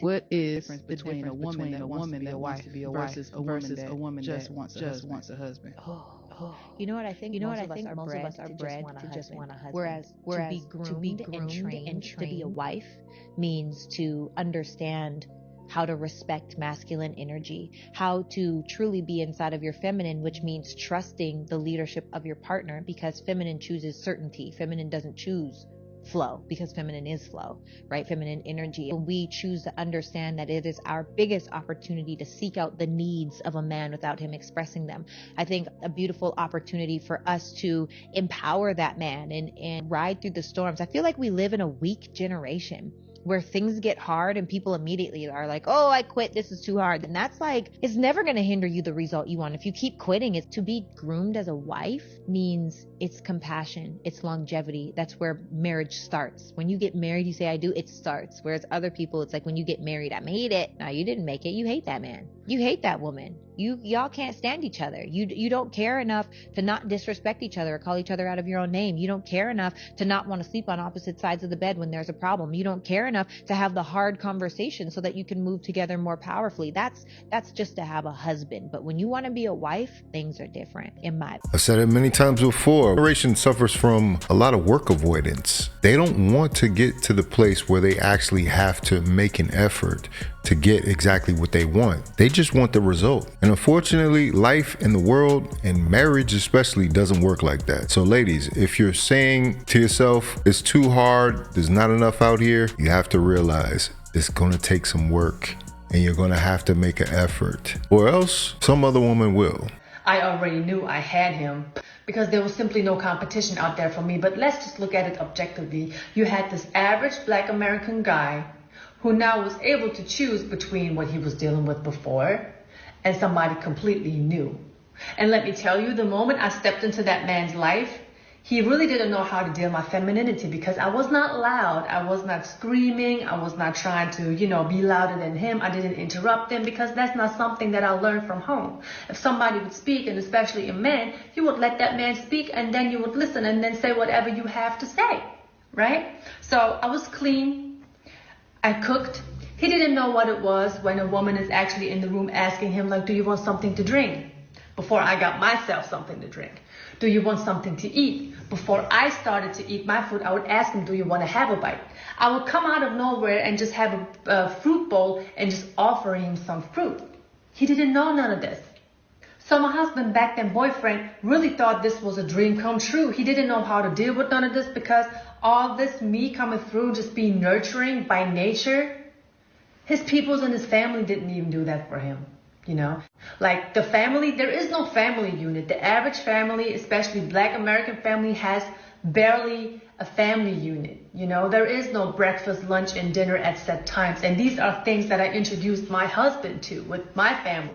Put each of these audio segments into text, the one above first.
What is the difference between a woman that wants to be a wife versus a woman that just wants a husband? You know what? I think most of us are bred to just want a husband. Whereas to be groomed and trained to be a wife means to understand how to respect masculine energy, how to truly be inside of your feminine, which means trusting the leadership of your partner, because feminine chooses certainty. Feminine doesn't choose flow, because feminine is flow, right? Feminine energy. When we choose to understand that it is our biggest opportunity to seek out the needs of a man without him expressing them, I think a beautiful opportunity for us to empower that man and ride through the storms. I feel like we live in a weak generation where things get hard and people immediately are like, oh, I quit, this is too hard. And that's like, it's never going to hinder you the result you want. If you keep quitting, it's to be groomed as a wife means it's compassion, it's longevity. That's where marriage starts. When you get married, you say, I do, it starts. Whereas other people, it's like when you get married, I made it. No, you didn't make it. You hate that man. You hate that woman. Y'all can't stand each other. You don't care enough to not disrespect each other or call each other out of your own name. You don't care enough to not want to sleep on opposite sides of the bed when there's a problem. You don't care enough to have the hard conversation so that you can move together more powerfully. That's just to have a husband. But when you want to be a wife, things are different in my opinion. I've said it many times before. Generation suffers from a lot of work avoidance. They don't want to get to the place where they actually have to make an effort to get exactly what they want. They just want the result. And unfortunately, life in the world and marriage especially doesn't work like that. So ladies, if you're saying to yourself, it's too hard, there's not enough out here, you have to realize it's gonna take some work and you're gonna have to make an effort, or else some other woman will. I already knew I had him because there was simply no competition out there for me. But let's just look at it objectively. You had this average Black American guy who now was able to choose between what he was dealing with before and somebody completely new. And let me tell you, the moment I stepped into that man's life, he really didn't know how to deal with my femininity, because I was not loud. I was not screaming. I was not trying to, be louder than him. I didn't interrupt him, because that's not something that I learned from home. If somebody would speak, and especially a man, you would let that man speak, and then you would listen and then say whatever you have to say, right? So I was clean. I cooked. He didn't know what it was when a woman is actually in the room asking him, like, do you want something to drink? Before I got myself something to drink. Do you want something to eat? Before I started to eat my food, I would ask him, do you want to have a bite? I would come out of nowhere and just have a fruit bowl and just offer him some fruit. He didn't know none of this. So my husband, back then boyfriend, really thought this was a dream come true. He didn't know how to deal with none of this, because all this me coming through, just being nurturing by nature, his peoples and his family didn't even do that for him. Like the family, there is no family unit. The average family, especially Black American family, has barely a family unit. There is no breakfast, lunch, and dinner at set times. And these are things that I introduced my husband to with my family.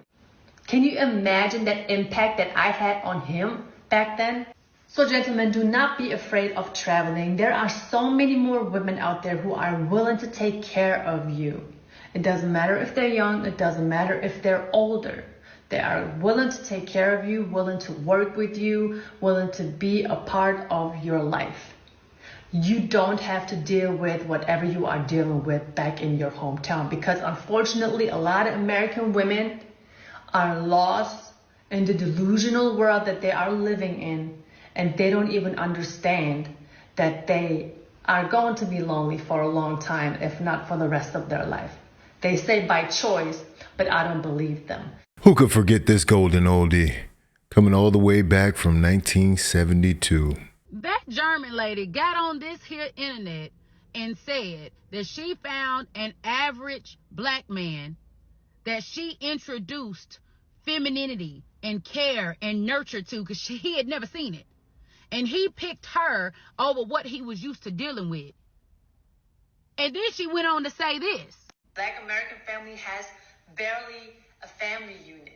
Can you imagine that impact that I had on him back then? So gentlemen, do not be afraid of traveling. There are so many more women out there who are willing to take care of you. It doesn't matter if they're young. It doesn't matter if they're older. They are willing to take care of you, willing to work with you, willing to be a part of your life. You don't have to deal with whatever you are dealing with back in your hometown, because unfortunately, a lot of American women are lost in the delusional world that they are living in, and they don't even understand that they are going to be lonely for a long time, if not for the rest of their life. They say by choice, but I don't believe them. Who could forget this golden oldie? Coming all the way back from 1972. That German lady got on this here internet and said that she found an average Black man that she introduced femininity and care and nurture to, because he had never seen it. And he picked her over what he was used to dealing with. And then she went on to say this. Black American family has barely a family unit.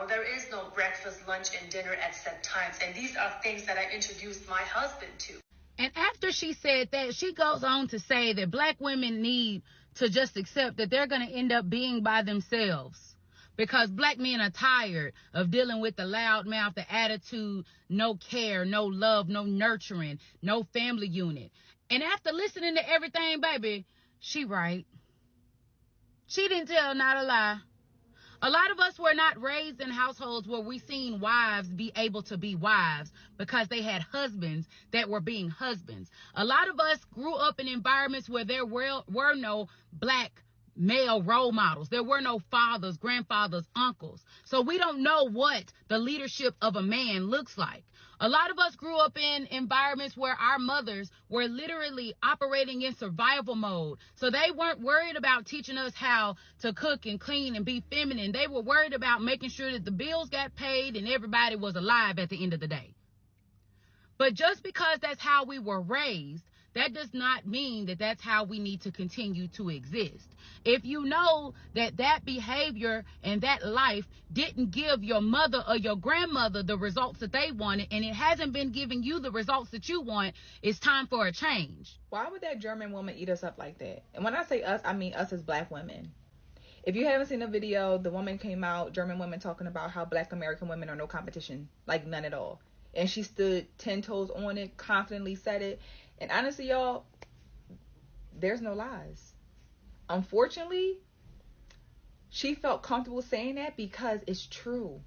There is no breakfast, lunch, and dinner at set times. And these are things that I introduced my husband to. And after she said that, she goes on to say that Black women need to just accept that they're going to end up being by themselves, because Black men are tired of dealing with the loud mouth, the attitude, no care, no love, no nurturing, no family unit. And after listening to everything, baby, she right. She didn't tell not a lie. A lot of us were not raised in households where we seen wives be able to be wives because they had husbands that were being husbands. A lot of us grew up in environments where there were no black male role models. There were no fathers, grandfathers, uncles. So we don't know what the leadership of a man looks like. A lot of us grew up in environments where our mothers were literally operating in survival mode. So they weren't worried about teaching us how to cook and clean and be feminine. They were worried about making sure that the bills got paid and everybody was alive at the end of the day. But just because that's how we were raised, that does not mean that that's how we need to continue to exist. If you know that that behavior and that life didn't give your mother or your grandmother the results that they wanted, and it hasn't been giving you the results that you want, it's time for a change. Why would that German woman eat us up like that? And when I say us, I mean us as black women. If you haven't seen the video, the woman came out, German woman, talking about how black American women are no competition, like none at all. And she stood 10 toes on it, confidently said it. And honestly, y'all, there's no lies. Unfortunately, she felt comfortable saying that because it's true.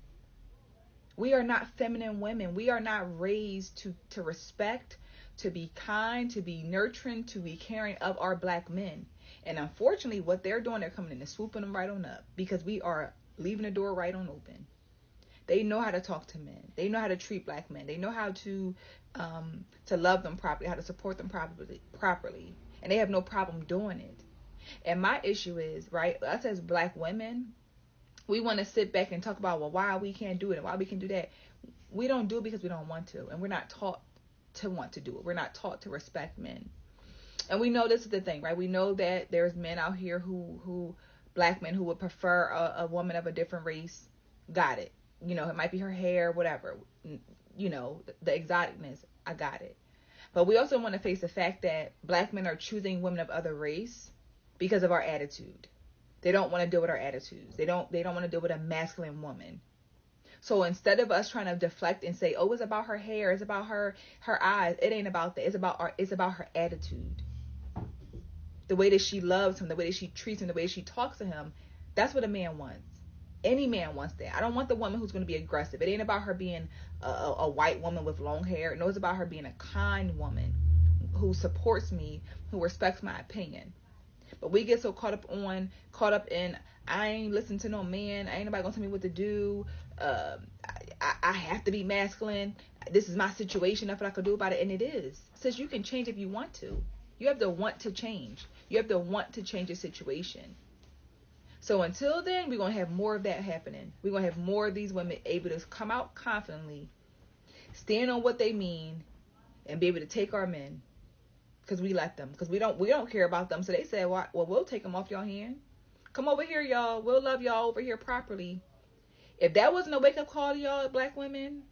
We are not feminine women. We are not raised to respect, to be kind, to be nurturing, to be caring of our black men. And unfortunately, what they're doing, they're coming in and swooping them right on up because we are leaving the door right on open. They know how to talk to men. They know how to treat black men. They know how to love them properly, how to support them properly. And they have no problem doing it. And my issue is, right, us as black women, we want to sit back and talk about, well, why we can't do it and why we can do that. We don't do it because we don't want to. And we're not taught to want to do it. We're not taught to respect men. And we know this is the thing, right? We know that there's men out here who black men who would prefer a woman of a different race. Got it. You know, it might be her hair, whatever. You know, the exoticness. I got it. But we also want to face the fact that black men are choosing women of other race because of our attitude. They don't want to deal with our attitudes. They don't want to deal with a masculine woman. So instead of us trying to deflect and say, oh, it's about her hair, it's about her eyes, it ain't about that. It's about her attitude. The way that she loves him, the way that she treats him, the way she talks to him. That's what a man wants. Any man wants that. I don't want the woman who's going to be aggressive. It ain't about her being a white woman with long hair. No, it's about her being a kind woman who supports me, who respects my opinion. But we get so caught up in, I ain't listen to no man. Ain't nobody gonna tell me what to do. I have to be masculine. This is my situation. Nothing I can do about it. And it is. It says you can change if you want to. You have to want to change. You have to want to change your situation. So until then, we're going to have more of that happening. We're going to have more of these women able to come out confidently, stand on what they mean, and be able to take our men. Because we let them. Because we don't care about them. So they said, well, we'll take them off your hand. Come over here, y'all. We'll love y'all over here properly. If that wasn't a wake-up call to y'all, black women,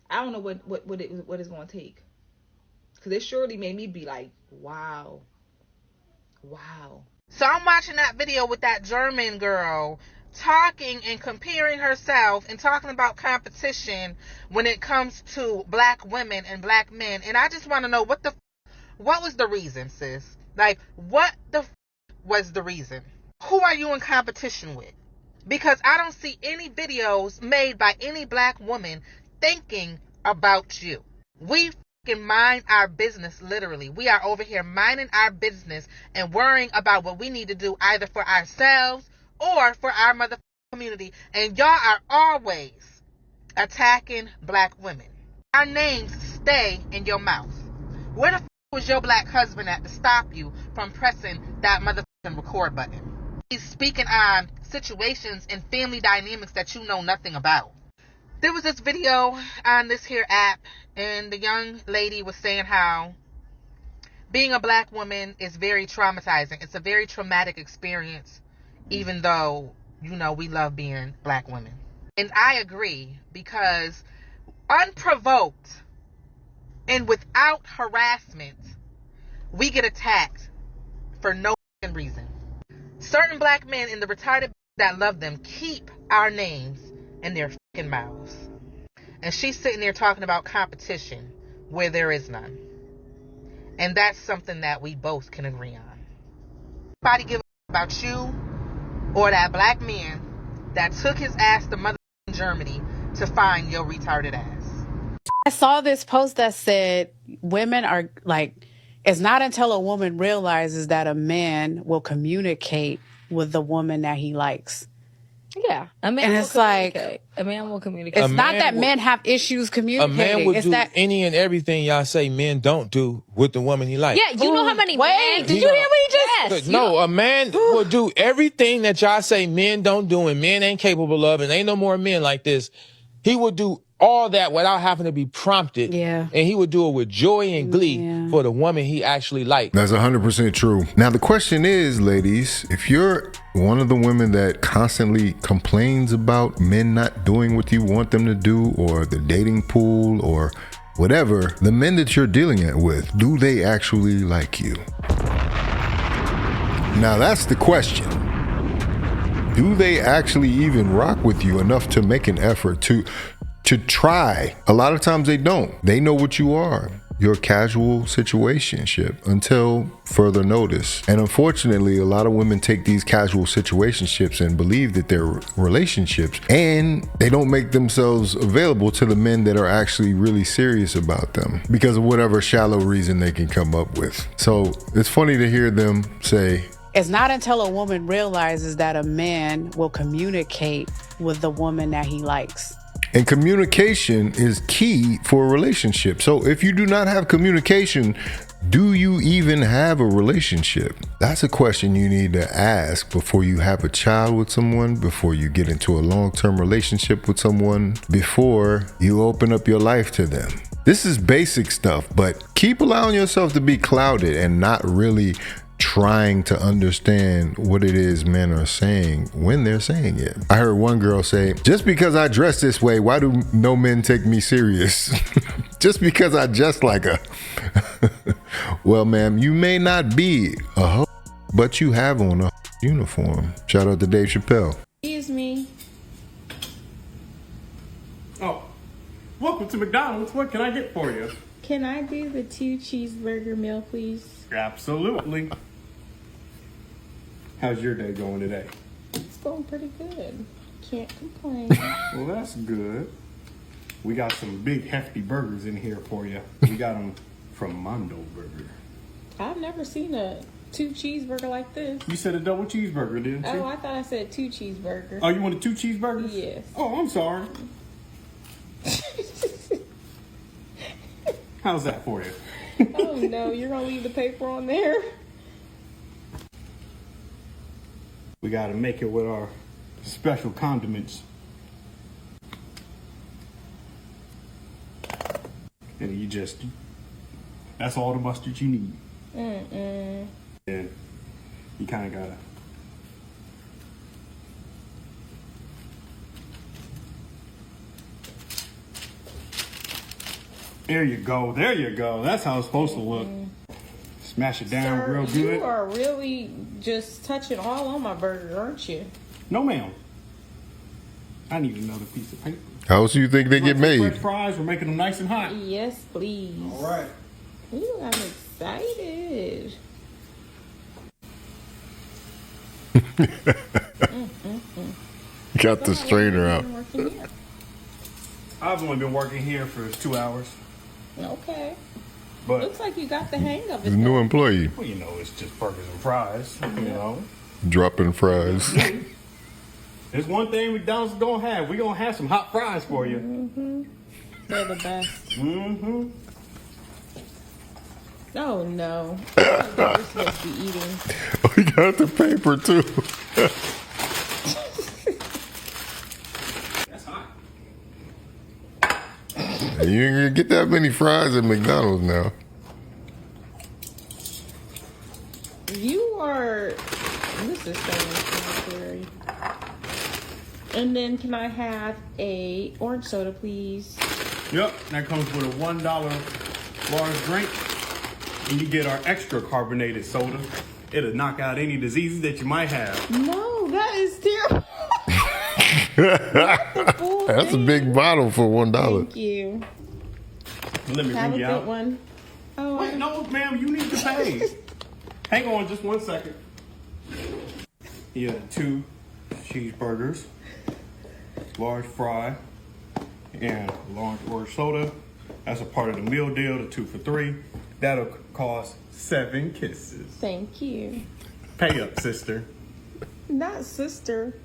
I don't know what it's going to take. Because it surely made me be like, wow. So I'm watching that video with that German girl talking and comparing herself and talking about competition when it comes to black women and black men. And I just want to know what was the reason, sis? Like, what was the reason? Who are you in competition with? Because I don't see any videos made by any black woman thinking about you. We mind our business, literally. We are over here minding our business and worrying about what we need to do either for ourselves or for our mother community. And y'all are always attacking black women. Our names stay in your mouth. Where the was your black husband at to stop you from pressing that motherfucking record button? He's speaking on situations and family dynamics that you know nothing about. There was this video on this here app, and the young lady was saying how being a black woman is very traumatizing. It's a very traumatic experience, even though, you know, we love being black women. And I agree, because unprovoked and without harassment, we get attacked for no reason. Certain black men and the retarded that love them keep our names in their fucking mouths. And she's sitting there talking about competition where there is none. And that's something that we both can agree on. Nobody give a about you. or that black man that took his ass to mother Germany to find your retarded ass. I saw this post that said women are like, it's not until a woman realizes that a man will communicate with the woman that he likes. Yeah, a man and will it's like a man will communicate. It's not that men have issues communicating. A man will it's do that any and everything y'all say men don't do with the woman he likes. Yeah, you know how many men? Did you hear what he just Yes. No, a man will do everything that y'all say men don't do and men ain't capable of, and ain't no more men like this. He would do all that without having to be prompted. Yeah. And he would do it with joy and glee for the woman he actually liked. That's 100% true. Now, the question is, ladies, if you're one of the women that constantly complains about men not doing what you want them to do, or the dating pool, or whatever, the men that you're dealing with, do they actually like you? Now, that's the question. Do they actually even rock with you enough to make an effort to try? A lot of times they don't. They know what you are, your casual situationship, until further notice. And unfortunately, a lot of women take these casual situationships and believe that they're relationships, and they don't make themselves available to the men that are actually really serious about them because of whatever shallow reason they can come up with. So it's funny to hear them say, it's not until a woman realizes that a man will communicate with the woman that he likes. And communication is key for a relationship. So if you do not have communication, do you even have a relationship? That's a question you need to ask before you have a child with someone, before you get into a long-term relationship with someone, before you open up your life to them. This is basic stuff, but keep allowing yourself to be clouded and not really trying to understand what it is men are saying when they're saying it. I heard one girl say, just because I dress this way, why do no men take me serious? Just because I dress like a well, ma'am, you may not be a hoe, but you have on a uniform. Shout out to Dave Chappelle. Excuse me. Oh, welcome to McDonald's. What can I get for you? Can I do the 2 cheeseburger meal, please? Absolutely. How's your day going today? It's going pretty good. Can't complain. Well, that's good. We got some big hefty burgers in here for you. We got them from Mondo Burger. I've never seen a 2 cheeseburger like this. You said a double cheeseburger, didn't you? Oh, I thought I said 2 cheeseburgers. Oh, you wanted 2 cheeseburgers? Yes. Oh, I'm sorry. How's that for you? Oh no, you're gonna leave the paper on there? We gotta make it with our special condiments. And you just, that's all the mustard you need. And you kinda gotta. There you go. There you go. That's how it's supposed to look. Smash it down real good. You are really just touching all on my burger, aren't you? No, ma'am. I need another piece of paper. How else do you think they get made? Fresh fries. We're making them nice and hot. Yes, please. All right. Ooh, I'm excited. Got the strainer out. I've only been working here for 2 hours. Okay. But looks like you got the hang of it. The new employee. Well, you know, it's just burgers and fries. You know. Dropping fries. There's one thing McDonald's don't have. We're going to have some hot fries for you. They're the best. Oh, no. I think we're supposed to be eating. Oh, you got the paper, too. That's hot. You ain't gonna get that many fries at McDonald's now. You are... This is so scary. And then can I have a orange soda, please? Yep, that comes with a $1 large drink. And you get our extra carbonated soda. It'll knock out any diseases that you might have. No, that is terrible. That's a big bottle for $1. Thank you. Let me have a good one. Oh, wait, no, ma'am, you need to pay. Hang on just 1 second. Yeah, 2 cheeseburgers, large fry, and a large orange soda. That's a part of the meal deal, the 2 for $3. That'll cost 7 kisses. Thank you. Pay up, sister. Not sister.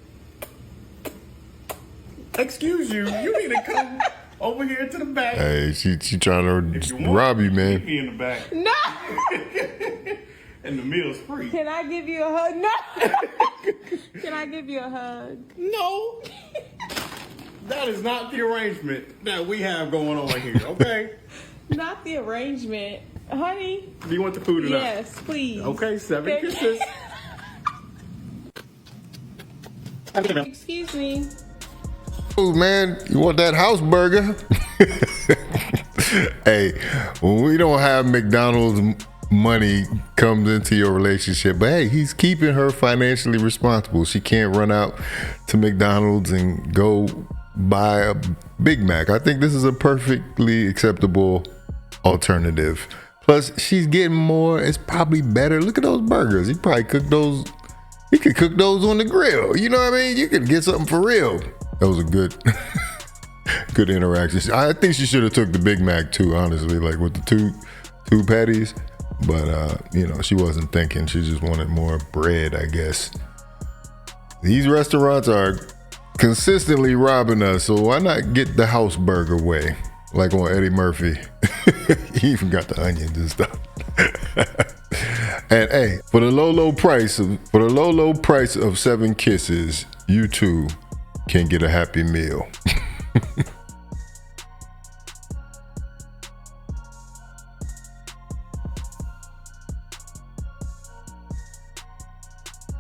Excuse you. You need to come over here to the back. Hey, she trying to rob you, man. Keep me in the back. No. And the meal's free. Can I give you a hug? No. Can I give you a hug? No. That is not the arrangement that we have going on here, okay? Not the arrangement. Honey. Do you want the food or not? Yes, please. Okay, 7 kisses. Excuse me. Oh man, you want that house burger? Hey, when we don't have McDonald's money comes into your relationship, but hey, he's keeping her financially responsible. She can't run out to McDonald's and go buy a Big Mac. I think this is a perfectly acceptable alternative. Plus, she's getting more. It's probably better. Look at those burgers. He probably cooked those. He could cook those on the grill. You know what I mean? You could get something for real. That was a good interaction. I think she should have took the Big Mac too, honestly, like with the two patties. But you know, she wasn't thinking. She just wanted more bread, I guess. These restaurants are consistently robbing us, so why not get the house burger way, like on Eddie Murphy? He even got the onions and stuff. And hey, for the low price of 7 kisses, you too can get a Happy Meal.